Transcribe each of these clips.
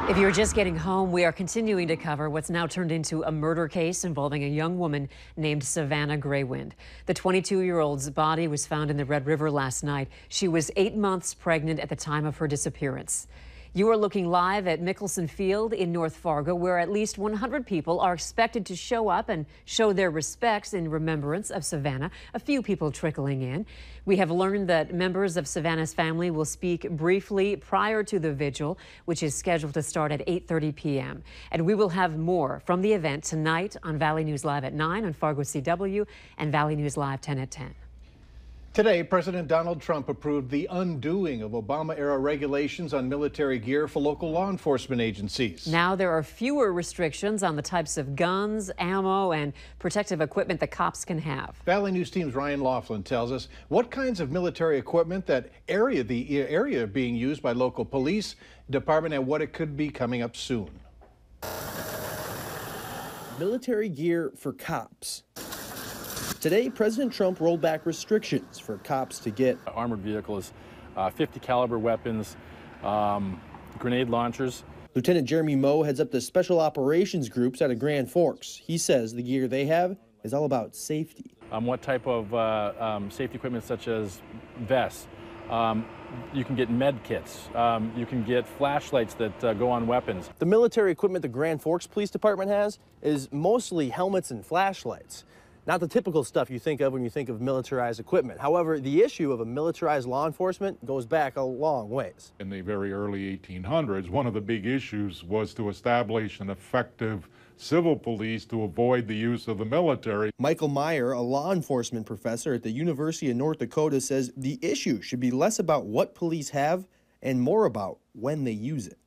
If you're just getting home, we are continuing to cover what's now turned into a murder case involving a young woman named Savannah Greywind. The 22-year-old's body was found in the Red River last night. She was 8 months pregnant at the time of her disappearance. You are looking live at Mickelson Field in North Fargo, where at least 100 people are expected to show up and show their respects in remembrance of Savannah. A few people trickling in. We have learned that members of Savannah's family will speak briefly prior to the vigil, which is scheduled to start at 8:30 p.m. And we will have more from the event tonight on Valley News Live at 9 on Fargo CW and Valley News Live 10 at 10. Today, President Donald Trump approved the undoing of Obama-era regulations on military gear for local law enforcement agencies. Now there are fewer restrictions on the types of guns, ammo, and protective equipment that cops can have. Valley News Team's Ryan Laughlin tells us what kinds of military equipment the area being used by local police department and what it could be coming up soon. Military gear for cops. Today, President Trump rolled back restrictions for cops to get armored vehicles, 50 caliber weapons, grenade launchers. Lieutenant Jeremy Moe heads up the special operations groups out of Grand Forks. He says the gear they have is all about safety. What type of safety equipment, such as vests? You can get med kits. You can get flashlights that go on weapons. The military equipment the Grand Forks Police Department has is mostly helmets and flashlights. Not the typical stuff you think of when you think of militarized equipment. However, the issue of a militarized law enforcement goes back a long ways. In the very early 1800s, one of the big issues was to establish an effective civil police to avoid the use of the military. Michael Meyer, a law enforcement professor at the University of North Dakota, says the issue should be less about what police have and more about when they use it.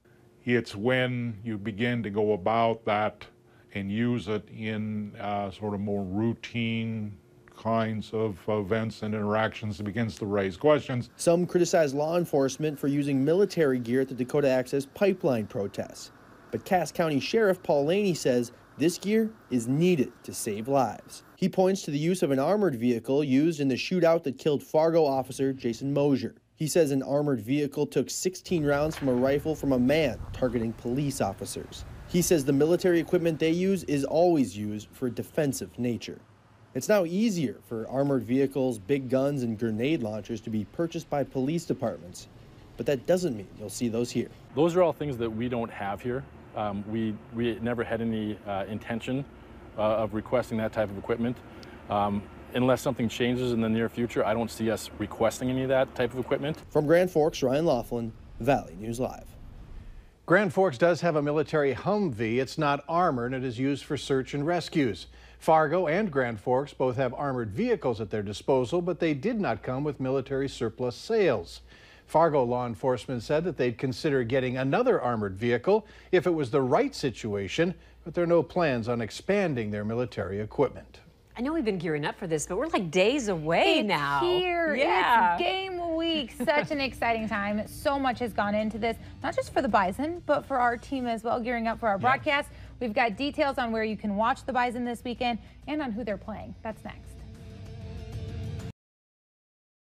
It's when you begin to go about that and use it in sort of more routine kinds of events and interactions that begins to raise questions. Some criticize law enforcement for using military gear at the Dakota Access Pipeline protests. But Cass County Sheriff Paul Laney says this gear is needed to save lives. He points to the use of an armored vehicle used in the shootout that killed Fargo officer Jason Mosier. He says an armored vehicle took 16 rounds from a rifle from a man targeting police officers. He says the military equipment they use is always used for a defensive nature. It's now easier for armored vehicles, big guns, and grenade launchers to be purchased by police departments. But that doesn't mean you'll see those here. Those are all things that we don't have here. We never had any intention of requesting that type of equipment. Unless something changes in the near future, I don't see us requesting any of that type of equipment. From Grand Forks, Ryan Laughlin, Valley News Live. Grand Forks does have a military Humvee. It's not armored and it is used for search and rescues. Fargo and Grand Forks both have armored vehicles at their disposal, but they did not come with military surplus sales. Fargo law enforcement said that they'd consider getting another armored vehicle if it was the right situation, but there are no plans on expanding their military equipment. I know we've been gearing up for this, but we're like days away now. Here. Yeah. It's game week. Such an exciting time. So much has gone into this, not just for the Bison, but for our team as well, gearing up for our broadcast. We've got details on where you can watch the Bison this weekend and on who they're playing. That's next.